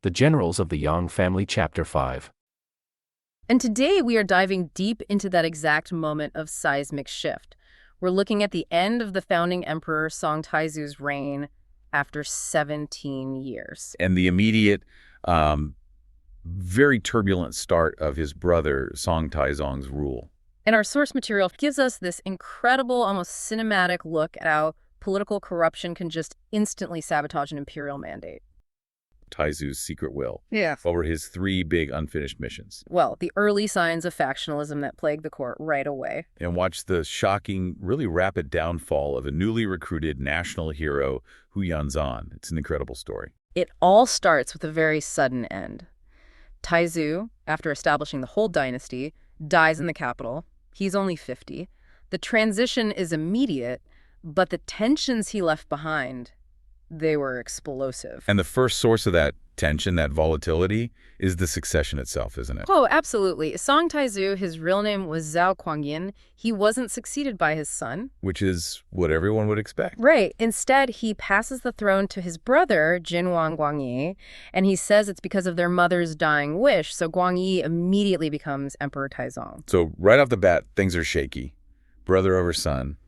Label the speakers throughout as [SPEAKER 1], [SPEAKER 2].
[SPEAKER 1] The Generals of the Yang Family, Chapter 5.
[SPEAKER 2] And today we are diving deep into that exact moment of seismic shift. We're looking at the end of the founding emperor Song Taizu's reign after 17 years.
[SPEAKER 3] And the immediate, very turbulent start of his brother Song Taizong's rule.
[SPEAKER 2] And our source material gives us this incredible, almost cinematic look at how political corruption can just instantly sabotage an imperial mandate.
[SPEAKER 3] Taizu's secret will.
[SPEAKER 2] Yeah.
[SPEAKER 3] Over his 3 big unfinished missions.
[SPEAKER 2] Well, the early signs of factionalism that plagued the court right away.
[SPEAKER 3] And watch the shocking, really rapid downfall of a newly recruited national hero, Hu Yanzan. It's an incredible story.
[SPEAKER 2] It all starts with a very sudden end. Taizu, after establishing the whole dynasty, dies in the capital. He's only 50. The transition is immediate, but the tensions he left behind, they were explosive.
[SPEAKER 3] And the first source of that tension, that volatility, is the succession itself, isn't it?
[SPEAKER 2] Oh, absolutely. Song Taizu, his real name was Zhao Kuangyin. He wasn't succeeded by his son.
[SPEAKER 3] Which is what everyone would expect.
[SPEAKER 2] Right. Instead, he passes the throne to his brother, Jinwang Guangyi, and he says it's because of their mother's dying wish, so Guangyi immediately becomes Emperor Taizong.
[SPEAKER 3] So right off the bat, things are shaky. Brother over son.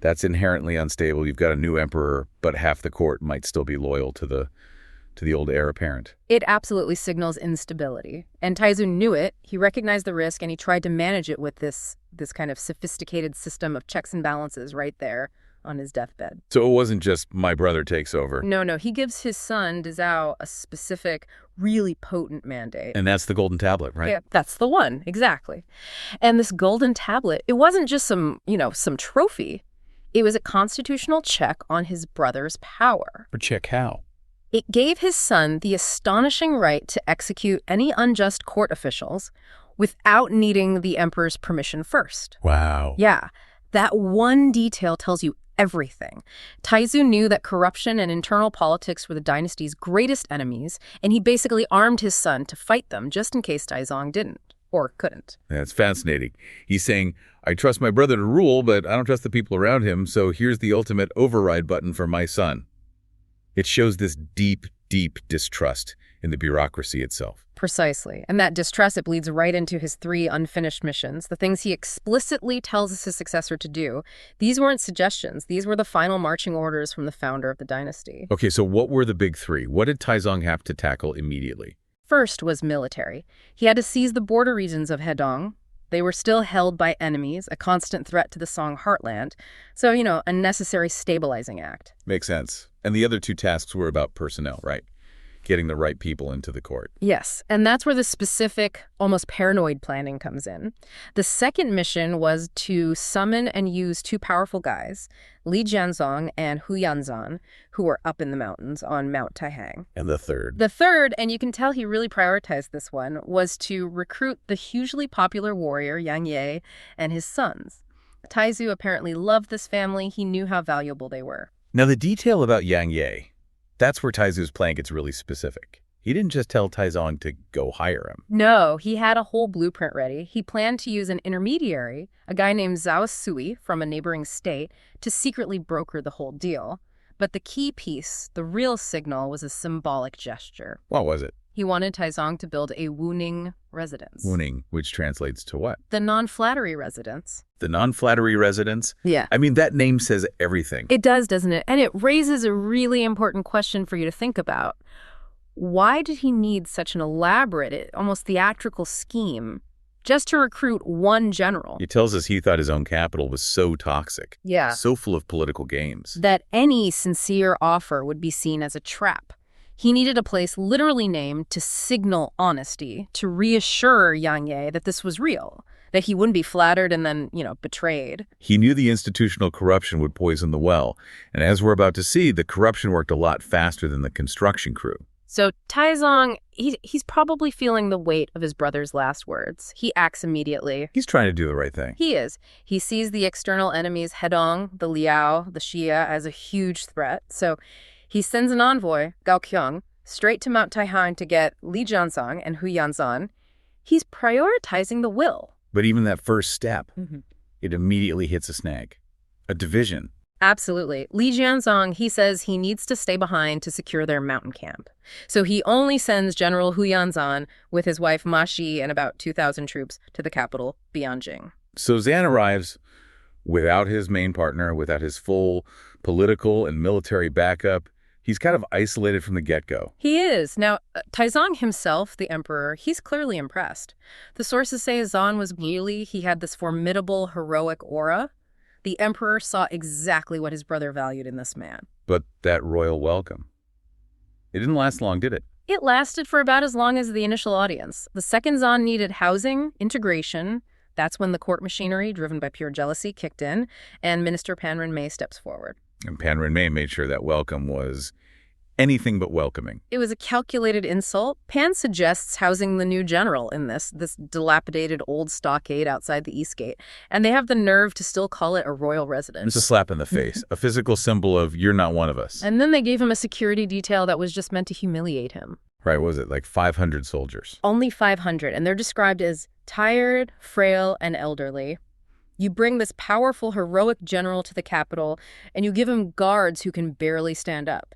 [SPEAKER 3] That's inherently unstable. You've got a new emperor, but half the court might still be loyal to the old heir apparent.
[SPEAKER 2] It absolutely signals instability. And Taizu knew it. He recognized the risk, and he tried to manage it with this kind of sophisticated system of checks and balances right there on his deathbed.
[SPEAKER 3] So it wasn't just my brother takes over.
[SPEAKER 2] No. He gives his son, Zhao, a specific, really potent mandate.
[SPEAKER 3] And that's the golden tablet, right?
[SPEAKER 2] Yeah, that's the one. Exactly. And this golden tablet, it wasn't just some trophy. It was a constitutional check on his brother's power.
[SPEAKER 3] But check how?
[SPEAKER 2] It gave his son the astonishing right to execute any unjust court officials without needing the emperor's permission first.
[SPEAKER 3] Wow.
[SPEAKER 2] Yeah, that one detail tells you everything. Taizu knew that corruption and internal politics were the dynasty's greatest enemies, and he basically armed his son to fight them just in case Taizong didn't. Or couldn't.
[SPEAKER 3] That's fascinating. He's saying, I trust my brother to rule, but I don't trust the people around him, so here's the ultimate override button for my son. It shows this deep, deep distrust in the bureaucracy itself.
[SPEAKER 2] Precisely. And that distrust, it bleeds right into his 3 unfinished missions, the things he explicitly tells his successor to do. These weren't suggestions. These were the final marching orders from the founder of the dynasty.
[SPEAKER 3] Okay, so what were the big 3? What did Taizong have to tackle immediately?
[SPEAKER 2] First was military. He had to seize the border regions of Hedong. They were still held by enemies, a constant threat to the Song heartland. So, a necessary stabilizing act.
[SPEAKER 3] Makes sense. And the other 2 tasks were about personnel, right? Getting the right people into the court.
[SPEAKER 2] Yes, and that's where the specific, almost paranoid planning comes in. The second mission was to summon and use 2 powerful guys, Li Jianzong and Hu Yanzan, who were up in the mountains on Mount Taihang.
[SPEAKER 3] And the third?
[SPEAKER 2] The third, and you can tell he really prioritized this one, was to recruit the hugely popular warrior Yang Ye and his sons. Taizu apparently loved this family. He knew how valuable they were.
[SPEAKER 3] Now the detail about Yang Ye, that's where Taizu's plan gets really specific. He didn't just tell Taizong to go hire him.
[SPEAKER 2] No, he had a whole blueprint ready. He planned to use an intermediary, a guy named Zhao Sui from a neighboring state, to secretly broker the whole deal. But the key piece, the real signal, was a symbolic gesture.
[SPEAKER 3] What was it?
[SPEAKER 2] He wanted Taizong to build a Wuning residence.
[SPEAKER 3] Wuning, which translates to what?
[SPEAKER 2] The non-flattery residence.
[SPEAKER 3] The non-flattery residence?
[SPEAKER 2] Yeah.
[SPEAKER 3] I mean, that name says everything.
[SPEAKER 2] It does, doesn't it? And it raises a really important question for you to think about. Why did he need such an elaborate, almost theatrical scheme just to recruit one general?
[SPEAKER 3] It tells us he thought his own capital was so toxic.
[SPEAKER 2] Yeah.
[SPEAKER 3] So full of political games.
[SPEAKER 2] That any sincere offer would be seen as a trap. He needed a place literally named to signal honesty, to reassure Yang Ye that this was real, that he wouldn't be flattered and then, betrayed.
[SPEAKER 3] He knew the institutional corruption would poison the well. And as we're about to see, the corruption worked a lot faster than the construction crew.
[SPEAKER 2] So Taizong, he's probably feeling the weight of his brother's last words. He acts immediately.
[SPEAKER 3] He's trying to do the right thing.
[SPEAKER 2] He is. He sees the external enemies Hedong, the Liao, the Xia as a huge threat. So he sends an envoy, Gao Qiong, straight to Mount Taihang to get Li Jianzong and Hu Yanzan. He's prioritizing the will.
[SPEAKER 3] But even that first step, it immediately hits a snag. A division.
[SPEAKER 2] Absolutely. Li Jianzong, he says he needs to stay behind to secure their mountain camp. So he only sends General Hu Yanzan with his wife Ma Shi and about 2,000 troops to the capital, Bianjing.
[SPEAKER 3] So Zan arrives without his main partner, without his full political and military backup. He's kind of isolated from the get-go.
[SPEAKER 2] He is. Now, Taizong himself, the emperor, he's clearly impressed. The sources say Zan was really, he had this formidable, heroic aura. The emperor saw exactly what his brother valued in this man.
[SPEAKER 3] But that royal welcome, it didn't last long, did it?
[SPEAKER 2] It lasted for about as long as the initial audience. The second Zan needed housing, integration. That's when the court machinery, driven by pure jealousy, kicked in, and Minister Pan Renmei steps forward.
[SPEAKER 3] And Pan Renmei made sure that welcome was anything but welcoming.
[SPEAKER 2] It was a calculated insult. Pan suggests housing the new general in this dilapidated old stockade outside the East Gate, and they have the nerve to still call it a royal residence.
[SPEAKER 3] It's a slap in the face, a physical symbol of you're not one of us.
[SPEAKER 2] And then they gave him a security detail that was just meant to humiliate him.
[SPEAKER 3] Right, what was it, like 500 soldiers?
[SPEAKER 2] Only 500, and they're described as tired, frail, and elderly. You bring this powerful, heroic general to the capital, and you give him guards who can barely stand up.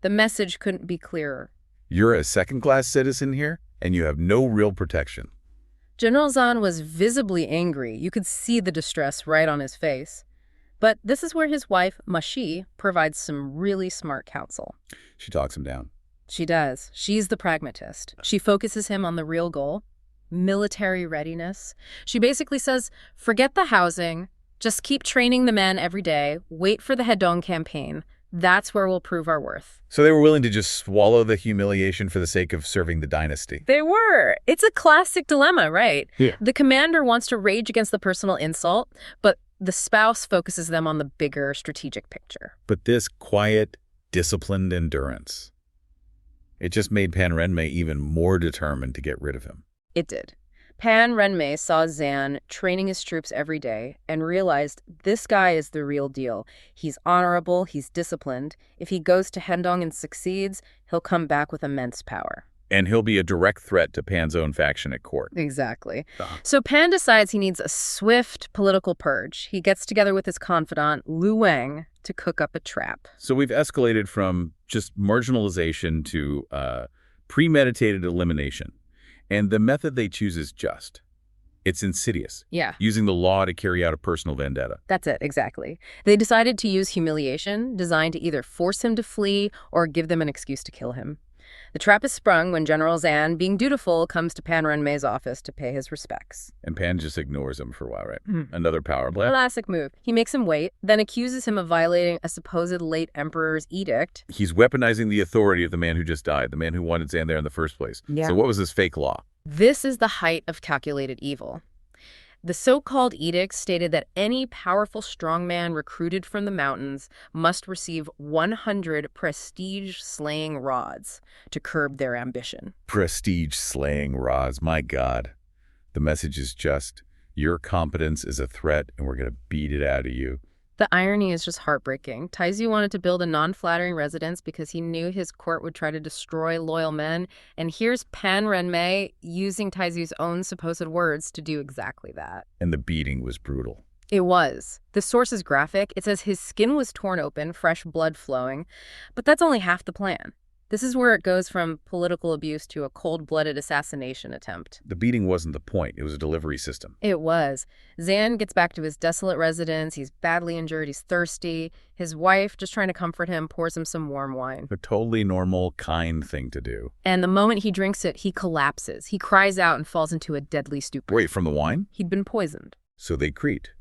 [SPEAKER 2] The message couldn't be clearer.
[SPEAKER 3] You're a second-class citizen here, and you have no real protection.
[SPEAKER 2] General Zan was visibly angry. You could see the distress right on his face. But this is where his wife, Ma Shi, provides some really smart counsel.
[SPEAKER 3] She talks him down.
[SPEAKER 2] She does. She's the pragmatist. She focuses him on the real goal, military readiness. She basically says, forget the housing, just keep training the men every day, wait for the Hedong campaign. That's where we'll prove our worth.
[SPEAKER 3] So they were willing to just swallow the humiliation for the sake of serving the dynasty.
[SPEAKER 2] They were. It's a classic dilemma, right?
[SPEAKER 3] Yeah.
[SPEAKER 2] The commander wants to rage against the personal insult, but the spouse focuses them on the bigger strategic picture.
[SPEAKER 3] But this quiet, disciplined endurance, it just made Pan Renmei even more determined to get rid of him.
[SPEAKER 2] It did. Pan Renmei saw Zan training his troops every day and realized this guy is the real deal. He's honorable, he's disciplined. If he goes to Hendong and succeeds, he'll come back with immense power.
[SPEAKER 3] And he'll be a direct threat to Pan's own faction at court.
[SPEAKER 2] Exactly. So Pan decides he needs a swift political purge. He gets together with his confidant, Lu Wang, to cook up a trap.
[SPEAKER 3] So we've escalated from just marginalization to premeditated elimination. And the method they choose is just. It's insidious.
[SPEAKER 2] Yeah.
[SPEAKER 3] Using the law to carry out a personal vendetta.
[SPEAKER 2] That's it, exactly. They decided to use humiliation, designed to either force him to flee or give them an excuse to kill him. The trap is sprung when General Zan, being dutiful, comes to Pan Renmei's office to pay his respects.
[SPEAKER 3] And Pan just ignores him for a while, right? Another power play.
[SPEAKER 2] Classic move. He makes him wait, then accuses him of violating a supposed late emperor's edict.
[SPEAKER 3] He's weaponizing the authority of the man who just died, the man who wanted Zan there in the first place.
[SPEAKER 2] Yeah.
[SPEAKER 3] So what was this fake law?
[SPEAKER 2] This is the height of calculated evil. The so-called edict stated that any powerful strongman recruited from the mountains must receive 100 prestige-slaying rods to curb their ambition.
[SPEAKER 3] Prestige-slaying rods, my God. The message is just, your competence is a threat and we're going to beat it out of you.
[SPEAKER 2] The irony is just heartbreaking. Taizu wanted to build a non-flattering residence because he knew his court would try to destroy loyal men. And here's Pan Renmei using Taizu's own supposed words to do exactly that.
[SPEAKER 3] And the beating was brutal.
[SPEAKER 2] It was. The source is graphic. It says his skin was torn open, fresh blood flowing. But that's only half the plan. This is where it goes from political abuse to a cold-blooded assassination attempt.
[SPEAKER 3] The beating wasn't the point. It was a delivery system.
[SPEAKER 2] It was. Zan gets back to his desolate residence. He's badly injured. He's thirsty. His wife, just trying to comfort him, pours him some warm wine.
[SPEAKER 3] A totally normal, kind thing to do.
[SPEAKER 2] And the moment he drinks it, he collapses. He cries out and falls into a deadly stupor.
[SPEAKER 3] Wait, from the wine?
[SPEAKER 2] He'd been poisoned.
[SPEAKER 3] So they Crete.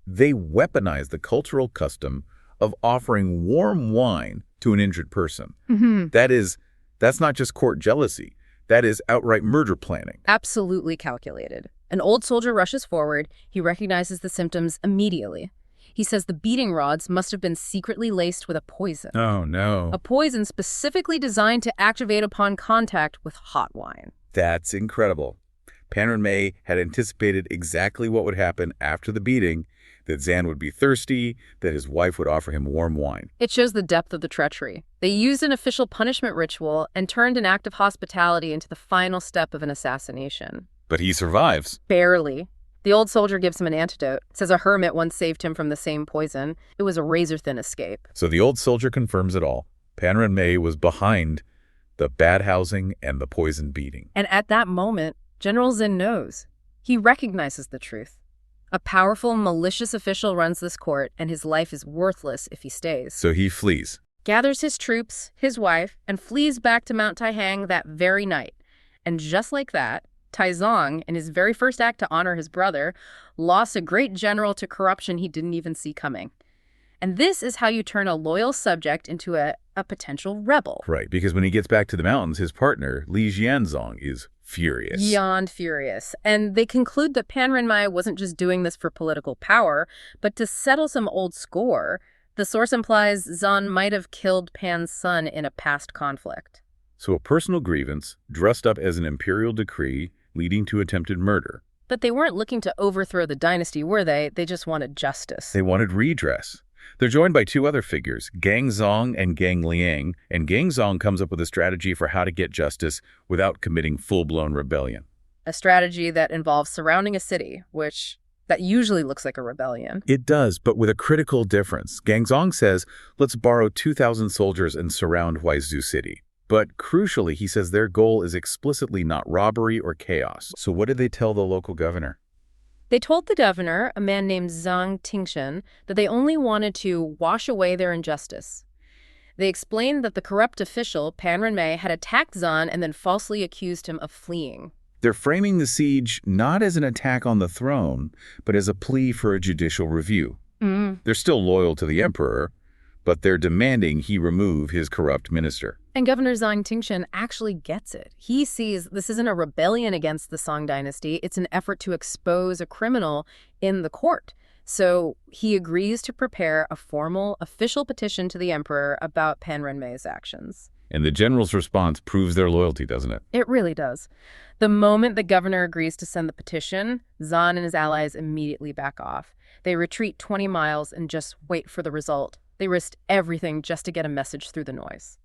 [SPEAKER 3] They weaponized the cultural custom of offering warm wine to an injured person. That's not just court jealousy. That is outright murder planning.
[SPEAKER 2] Absolutely calculated. An old soldier rushes forward. He recognizes the symptoms immediately. He says the beating rods must have been secretly laced with a poison.
[SPEAKER 3] Oh, no.
[SPEAKER 2] A poison specifically designed to activate upon contact with hot wine.
[SPEAKER 3] That's incredible. Pan Renmei had anticipated exactly what would happen after the beating, that Zan would be thirsty, that his wife would offer him warm wine.
[SPEAKER 2] It shows the depth of the treachery. They used an official punishment ritual and turned an act of hospitality into the final step of an assassination.
[SPEAKER 3] But he survives.
[SPEAKER 2] Barely. The old soldier gives him an antidote. Says a hermit once saved him from the same poison. It was a razor-thin escape.
[SPEAKER 3] So the old soldier confirms it all. Pan Renmei was behind the bad housing and the poison beating.
[SPEAKER 2] And at that moment, General Zin knows. He recognizes the truth. A powerful, malicious official runs this court, and his life is worthless if he stays.
[SPEAKER 3] So he flees.
[SPEAKER 2] Gathers his troops, his wife, and flees back to Mount Taihang that very night. And just like that, Taizong, in his very first act to honor his brother, lost a great general to corruption he didn't even see coming. And this is how you turn a loyal subject into a potential rebel.
[SPEAKER 3] Right, because when he gets back to the mountains, his partner, Li Jianzong, is furious.
[SPEAKER 2] Beyond furious. And they conclude that Pan Renmei wasn't just doing this for political power, but to settle some old score. The source implies Zan might have killed Pan's son in a past conflict.
[SPEAKER 3] So a personal grievance dressed up as an imperial decree leading to attempted murder.
[SPEAKER 2] But they weren't looking to overthrow the dynasty, were they? They just wanted justice.
[SPEAKER 3] They wanted redress. They're joined by two other figures, Gang Zong and Gang Liang, and Gang Zong comes up with a strategy for how to get justice without committing full-blown rebellion.
[SPEAKER 2] A strategy that involves surrounding a city, that usually looks like a rebellion.
[SPEAKER 3] It does, but with a critical difference. Gang Zong says, let's borrow 2,000 soldiers and surround Huaizu City. But crucially, he says their goal is explicitly not robbery or chaos. So what did they tell the local governor?
[SPEAKER 2] They told the governor, a man named Zhang Tingshen, that they only wanted to wash away their injustice. They explained that the corrupt official, Pan Renmei, had attacked Zan and then falsely accused him of fleeing.
[SPEAKER 3] They're framing the siege not as an attack on the throne, but as a plea for a judicial review. They're still loyal to the emperor, but they're demanding he remove his corrupt minister.
[SPEAKER 2] And Governor Zhang Tingshen actually gets it. He sees this isn't a rebellion against the Song dynasty, it's an effort to expose a criminal in the court. So he agrees to prepare a formal, official petition to the emperor about Pan Renmei's actions.
[SPEAKER 3] And the general's response proves their loyalty, doesn't it?
[SPEAKER 2] It really does. The moment the governor agrees to send the petition, Zan and his allies immediately back off. They retreat 20 miles and just wait for the result. They risked everything just to get a message through the noise.